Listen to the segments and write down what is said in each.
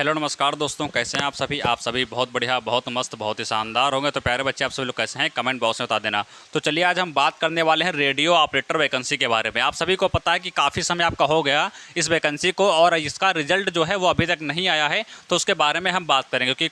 Hello नमस्कार दोस्तों, कैसे हैं आप सभी बहुत बढ़िया, बहुत मस्त, बहुत ही शानदार होंगे। तो प्यारे बच्चे आप सभी लोग कैसे हैं, कमेंट बॉक्स में बता देना। तो चलिए आज हम बात करने वाले हैं रेडियो ऑपरेटर वैकेंसी के बारे में। आप सभी को पता है कि काफ़ी समय आपका हो गया इस वैकेंसी को और इसका रिजल्ट जो है वो अभी तक नहीं आया है। तो उसके बारे में हम बात करेंगे क्योंकि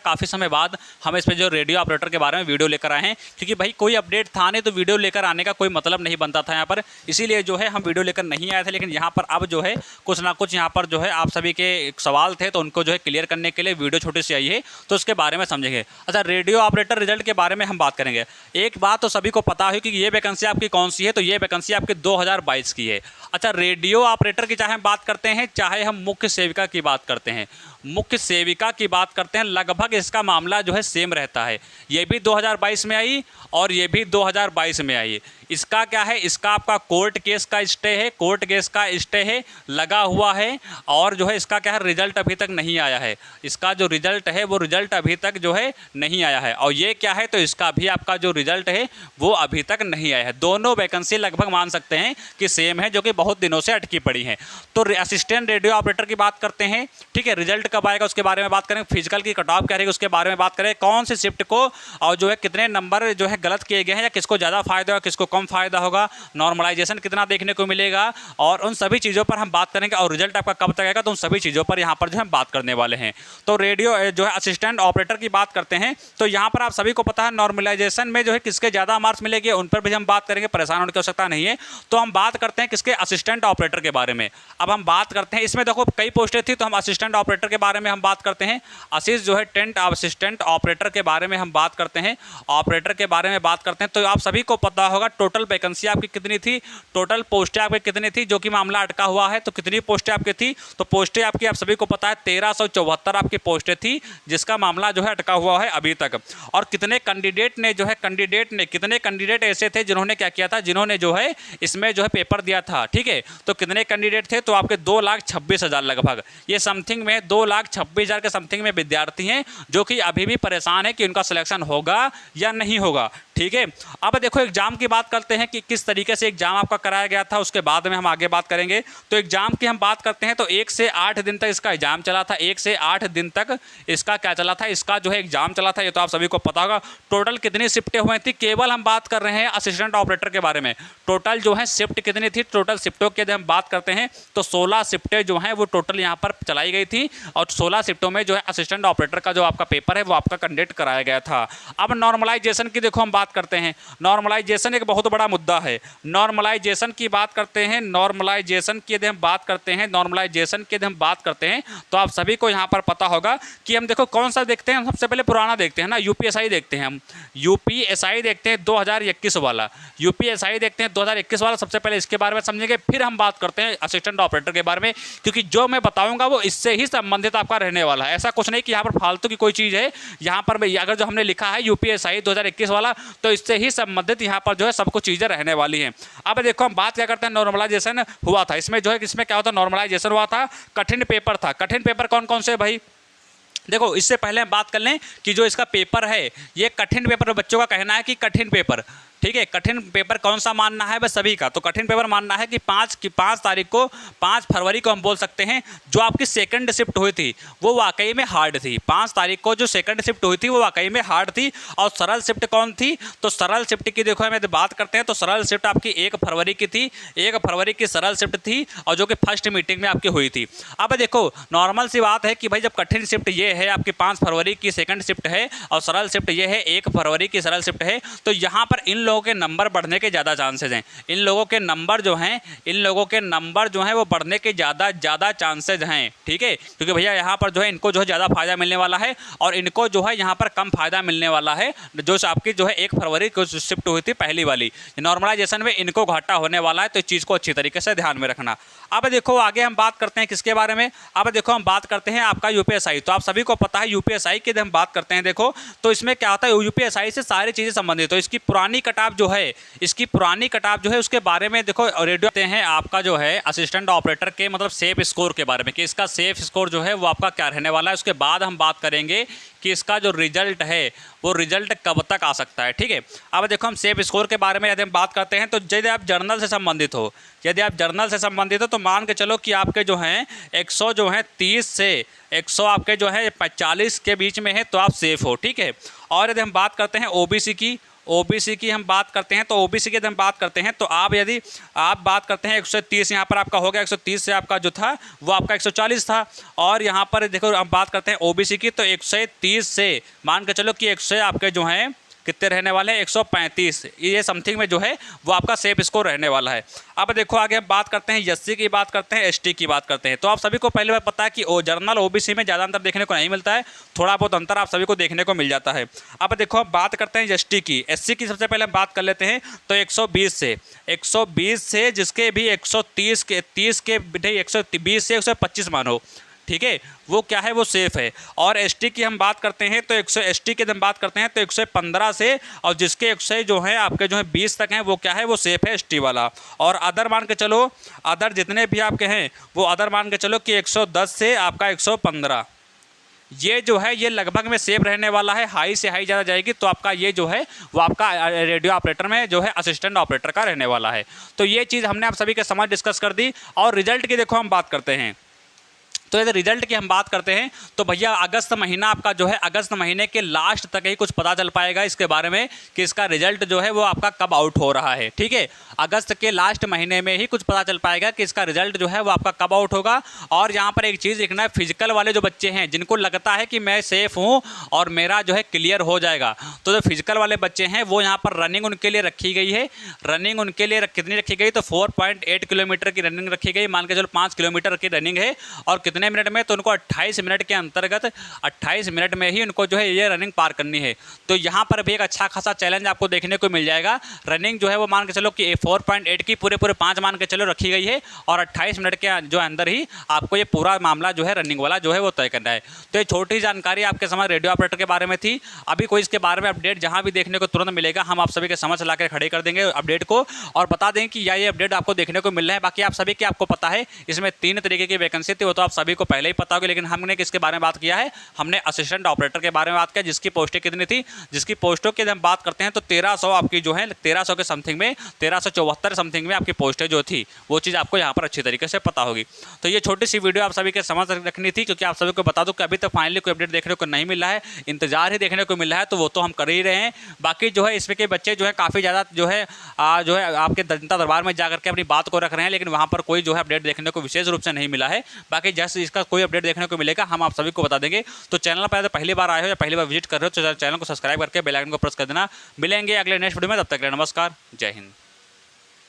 काफ़ी समय बाद हम इस पर जो रेडियो ऑपरेटर के बारे में वीडियो लेकर आए हैं, क्योंकि भाई कोई अपडेट था नहीं तो वीडियो लेकर आने का कोई मतलब नहीं बनता था यहाँ पर। इसीलिए जो है हम वीडियो लेकर नहीं आए थे, लेकिन यहाँ पर अब जो है कुछ ना कुछ यहाँ पर जो है आप सभी के एक सवाल थे तो उनको जो है क्लियर करने के लिए वीडियो छोटी सी आई है, तो उसके बारे में समझेंगे। अच्छा, रेडियो ऑपरेटर रिजल्ट के बारे में हम बात करेंगे। एक बात तो सभी को पता है कि ये वैकेंसी आपकी कौन सी है, तो ये वैकेंसी आपकी 2022 की है। अच्छा, रेडियो ऑपरेटर की चाहे हम बात करते हैं चाहे हम मुख्य सेविका की बात करते हैं, मुख्य सेविका की बात करते हैं, लगभग इसका मामला जो है सेम रहता है। ये भी 2022 में आई और ये भी 2022 में आई। इसका क्या है, इसका आपका कोर्ट केस का स्टे है, कोर्ट केस का स्टे है लगा हुआ है, और जो है इसका क्या है, रिजल्ट अभी तक नहीं आया है। इसका जो रिजल्ट है वो रिजल्ट अभी तक जो है नहीं आया है। और ये क्या है, तो इसका भी आपका जो रिजल्ट है वो अभी तक नहीं आया है। दोनों वैकेंसी लगभग मान सकते हैं कि सेम है, जो कि बहुत दिनों से अटकी पड़ी हैं। तो असिस्टेंट रेडियो ऑपरेटर की बात करते हैं, ठीक है। रिजल्ट कब आएगा उसके बारे में बात करें, फिजिकल की कट ऑफ क्या रहेगी उसके बारे में बात करें, कौन सी शिफ्ट को और जो है कितने नंबर जो है गलत किए गए हैं या किसको ज़्यादा फायदा होगा किसको कम फायदा होगा, नॉर्मलाइजेशन कितना देखने को मिलेगा, और उन सभी चीज़ों पर हम बात करेंगे। और रिजल्ट आपका कब तक आएगा, तो उन सभी चीज़ों पर यहाँ पर जो हम बात करने वाले हैं। तो रेडियो जो है असिस्टेंट ऑपरेटर की बात करते हैं, तो यहाँ पर आप सभी को पता है नॉर्मलाइजेशन में जो है किसके ज़्यादा मार्क्स मिलेंगे उन पर भी हम बात करेंगे, परेशान होने की आवश्यकता नहीं है। तो हम बात करते हैं किसके, असिस्टेंट ऑपरेटर के बारे में। अब हम बात करते हैं, इसमें देखो कई पोस्टें थी, तो हम असिस्टेंट ऑपरेटर के बारे में हम बात करते हैं। आशीष जो है टेंट असिस्टेंट ऑपरेटर के बारे में हम बात करते हैं, ऑपरेटर के बारे में बात करते हैं। तो आप सभी को पता होगा टोटल वैकेंसी आपकी कितनी थी, टोटल पोस्टें आपकी कितनी थी, जो कि मामला अटका हुआ है। तो कितनी पोस्टें आपकी थी, तो पोस्टें आपकी आप सभी को पता है 1374 आपकी पोस्टें थी, जिसका मामला जो है अटका हुआ है अभी तक। और कितने कैंडिडेट ने जो है कितने कैंडिडेट ऐसे थे जिन्होंने क्या किया था, जिन्होंने जो है इसमें जो है पेपर दिया था, ठीक है। तो कितने कैंडिडेट थे, तो आपके 2,26,000 लगभग, ये समथिंग में 2,26,000 के समथिंग में विद्यार्थी हैं जो कि अभी भी परेशान है कि उनका सिलेक्शन होगा या नहीं होगा, ठीक है। अब देखो एग्जाम की बात करते हैं कि किस तरीके से एग्जाम आपका कराया गया था, उसके बाद में हम आगे बात करेंगे। तो एग्जाम की हम बात करते हैं, तो 1 से 8 दिन तक इसका एग्जाम चला था, 1 से 8 दिन तक इसका क्या चला था, इसका जो है एग्जाम चला था। ये तो आप सभी को पता होगा। टोटल कितनी शिफ्टें हुई थी, केवल हम बात कर रहे हैं असिस्टेंट ऑपरेटर के बारे में। टोटल जो है शिफ्ट कितनी थी, टोटल शिफ्टों की हम बात करते हैं तो 16 शिफ्टें जो हैं वो टोटल यहाँ पर चलाई गई थी, और 16 शिफ्टों में जो है असिस्टेंट ऑपरेटर का जो आपका पेपर है वो आपका कंडक्ट कराया गया था। अब नॉर्मलाइजेशन की देखो हम बात करते हैं। नॉर्मलाइजेशन एक बहुत बड़ा मुद्दा है। नॉर्मलाइजेशन की बात करते हैं, नॉर्मलाइजेशन की यदि हम बात करते हैं, नॉर्मलाइजेशन की यदि हम बात करते हैं, तो आप सभी को यहाँ पर पता होगा कि हम देखो कौन सा देखते हैं, हम सबसे पहले पुराना देखते हैं ना, यूपीएसआई देखते हैं। हम यूपीएसआई देखते हैं 2021 वाला, यूपीएसआई देखते हैं 2021 वाला। सबसे पहले इसके बारे में समझेंगे, फिर हम बात करते हैं असिस्टेंट ऑपरेटर के बारे में, क्योंकि जो मैं बताऊंगा वो इससे ही संबंधित आपका रहने वाला है। ऐसा कुछ नहीं कि यहाँ पर फालतू की कोई चीज़ है। यहाँ पर अगर जो हमने लिखा है यूपीएसआई 2021 वाला, तो इससे ही संबंधित यहाँ पर जो है सब कुछ चीज़ें रहने वाली हैं। अब देखो हम बात क्या करते हैं, नॉर्मलाइजेशन हुआ था इसमें जो है, इसमें क्या होता है, नॉर्मलाइजेशन हुआ था, कठिन पेपर था। कठिन पेपर कौन कौन से भाई, देखो इससे पहले हम बात कर लें कि जो इसका पेपर है ये कठिन पेपर, बच्चों का कहना है कि कठिन पेपर, ठीक है। कठिन पेपर कौन सा मानना है बस सभी का, तो कठिन पेपर मानना है कि 5 तारीख को, 5 फरवरी को हम बोल सकते हैं जो आपकी सेकंड शिफ्ट हुई थी वो वाकई में हार्ड थी। 5 तारीख को जो सेकंड शिफ्ट हुई थी वो वाकई में हार्ड थी। और सरल शिफ्ट कौन थी, तो सरल शिफ्ट की देखो हमें बात करते हैं तो सरल शिफ्ट आपकी 1 फरवरी की थी, 1 फरवरी की सरल शिफ्ट थी, और जो कि फर्स्ट मीटिंग में आपकी हुई थी। अब देखो नॉर्मल सी बात है कि भाई जब कठिन शिफ्ट ये है आपकी 5 फरवरी की सेकंड शिफ्ट है और सरल शिफ्ट ये है 1 फरवरी की सरल शिफ्ट है, तो यहाँ पर इन लोगों के नंबर बढ़ने के ज़्यादा चांसेस हैं। इन लोगों के नंबर जो हैं वो बढ़ने के ज़्यादा चांसेस हैं, ठीक है। क्योंकि भैया यहाँ पर जो है इनको जो है ज़्यादा फायदा मिलने वाला है और इनको जो है यहाँ पर कम फायदा मिलने वाला है। जो आपकी जो है 1 फरवरी को शिफ्ट हुई थी पहली वाली, नॉर्मलाइजेशन में इनको घाटा होने वाला है। तो इस चीज़ को अच्छी तरीके से ध्यान में रखना। अब देखो आगे हम बात करते हैं किसके बारे में, अब देखो हम बात करते हैं आपका यूपीएसआई। तो आप सभी को पता है यूपीएसआई की हम बात करते हैं, देखो तो इसमें क्या होता है, यूपीएसआई से सारी चीज़ें संबंधित। तो इसकी पुरानी कट ऑफ जो है, इसकी पुरानी कट ऑफ जो है उसके बारे में देखो रेडियो आते हैं आपका जो है असिस्टेंट ऑपरेटर के मतलब सेफ स्कोर के बारे में कि इसका सेफ स्कोर जो है वो आपका क्या रहने वाला है। उसके बाद हम बात करेंगे कि इसका जो रिजल्ट है वो रिजल्ट कब तक आ सकता है। ठीक है, अब देखो हम सेफ स्कोर के बारे में यदि हम बात करते हैं तो यदि आप जर्नल से संबंधित हो, यदि आप जर्नल से संबंधित हो तो मान के चलो कि आपके जो हैं 100 जो है 30 से 100 आपके जो है 45 के बीच में है तो आप सेफ़ हो। ठीक है, और यदि हम बात करते हैं ओबीसी की हम बात करते हैं तो ओबीसी की यदि हम बात करते हैं तो आप यदि आप बात करते हैं 130 यहाँ पर आपका हो गया, 130 से आपका जो था वो आपका 140 था। और यहाँ पर देखो हम बात करते हैं ओबीसी की तो 130 से मान के चलो कि 100 आपके जो हैं कितने रहने वाले हैं 135, ये समथिंग में जो है वो आपका सेफ स्कोर रहने वाला है। अब देखो आगे हम बात करते हैं एससी की बात करते हैं, एसटी की बात करते हैं। तो आप सभी को पहले बार पता है कि जर्नल ओबीसी में ज़्यादा अंतर देखने को नहीं मिलता है, थोड़ा बहुत अंतर आप सभी को देखने को मिल जाता है। अब देखो हम बात करते हैं एसटी की, एससी की सबसे पहले हम बात कर लेते हैं तो 120 से जिसके भी 130 के 30 के 120 से 125 मानो, ठीक है, वो क्या है वो सेफ़ है। और एसटी की हम बात करते हैं तो 100 एसटी की हम बात करते हैं तो 115 से और जिसके 100 जो है आपके जो है 20 तक हैं वो क्या है वो सेफ़ है एसटी वाला। और अदर मान के चलो, अदर जितने भी आपके हैं वो अदर मान के चलो कि 110 से आपका 115, ये जो है ये लगभग में सेफ रहने वाला है। हाई से हाई ज़्यादा जाएगी तो आपका ये जो है वो आपका रेडियो ऑपरेटर में जो है असिस्टेंट ऑपरेटर का रहने वाला है। तो ये चीज़ हमने आप सभी के समझ डिस्कस कर दी। और रिजल्ट की देखो हम बात करते हैं तो यदि रिजल्ट की हम बात करते हैं तो भैया अगस्त महीना आपका जो है अगस्त महीने के लास्ट तक ही कुछ पता चल पाएगा इसके बारे में कि इसका रिजल्ट जो है वो आपका कब आउट हो रहा है। ठीक है, अगस्त के लास्ट महीने में ही कुछ पता चल पाएगा कि इसका रिजल्ट जो है वो आपका कब आउट होगा। और यहाँ पर एक चीज़ देखना है, फिजिकल वाले जो बच्चे हैं जिनको लगता है कि मैं सेफ़ हूँ और मेरा जो है क्लियर हो जाएगा, तो जो फिजिकल वाले बच्चे हैं वो यहाँ पर रनिंग उनके लिए रखी गई है। रनिंग उनके लिए कितनी रखी गई तो 4.8 किलोमीटर की रनिंग रखी गई। मान के चलो 5 किलोमीटर की रनिंग है और कितने मिनट में तो उनको 28 मिनट के अंतर्गत 28 मिनट में ही उनको जो है ये रनिंग पार करनी है। तो यहाँ पर भी एक अच्छा खासा चैलेंज आपको देखने को मिल जाएगा। रनिंग जो है वो मान के चलो कि 4.8 की पूरे 5 मान के चलो रखी गई है और 28 मिनट के जो अंदर ही आपको ये पूरा मामला जो है रनिंग वाला जो है वो तय करना है। तो ये छोटी जानकारी आपके समझ रेडियो ऑपरेटर के बारे में थी। अभी कोई इसके बारे में अपडेट जहाँ भी देखने को तुरंत मिलेगा हम आप सभी के समझ ला कर खड़े कर देंगे अपडेट को और बता दें कि ये अपडेट आपको देखने को मिल रहा है। बाकी आप सभी के आपको पता है इसमें 3 तरीके की वैकेंसी थी, वो तो आप सभी को पहले ही पता होगी, लेकिन हमने किसके बारे में बात किया है, हमने असिस्टेंट ऑपरेटर के बारे में बात किया जिसकी पोस्टें कितनी थी, जिसकी पोस्टों की हम बात करते हैं तो 1300 आपकी जो है 1300 के समथिंग में 1374 समथिंग में आपकी पोस्टें जो थी वो चीज़ आपको यहाँ पर अच्छी तरीके से पता होगी। तो ये छोटी सी वीडियो आप सभी के समझ रखनी थी क्योंकि आप सभी को बता दूं कि अभी तक फाइनली कोई अपडेट देखने को नहीं मिला है, इंतजार ही देखने को मिला है, तो वो तो हम कर ही रहे हैं। बाकी जो है इसमें के बच्चे जो है काफ़ी ज़्यादा जो है आपके जनता दरबार में जा करके अपनी बात को रख रहे हैं, लेकिन वहाँ पर कोई जो है अपडेट देखने को विशेष रूप से नहीं मिला है। बाकी जैसे इसका कोई अपडेट देखने को मिलेगा हम आप सभी को बता देंगे। तो चैनल पर पहली बार आए हो या पहली बार विजिट कर रहे हो तो चैनल को सब्सक्राइब करके बेल आइकन को प्रेस कर देना। मिलेंगे अगले नेक्स्ट वीडियो में, तब तक के लिए नमस्कार, जय हिंद।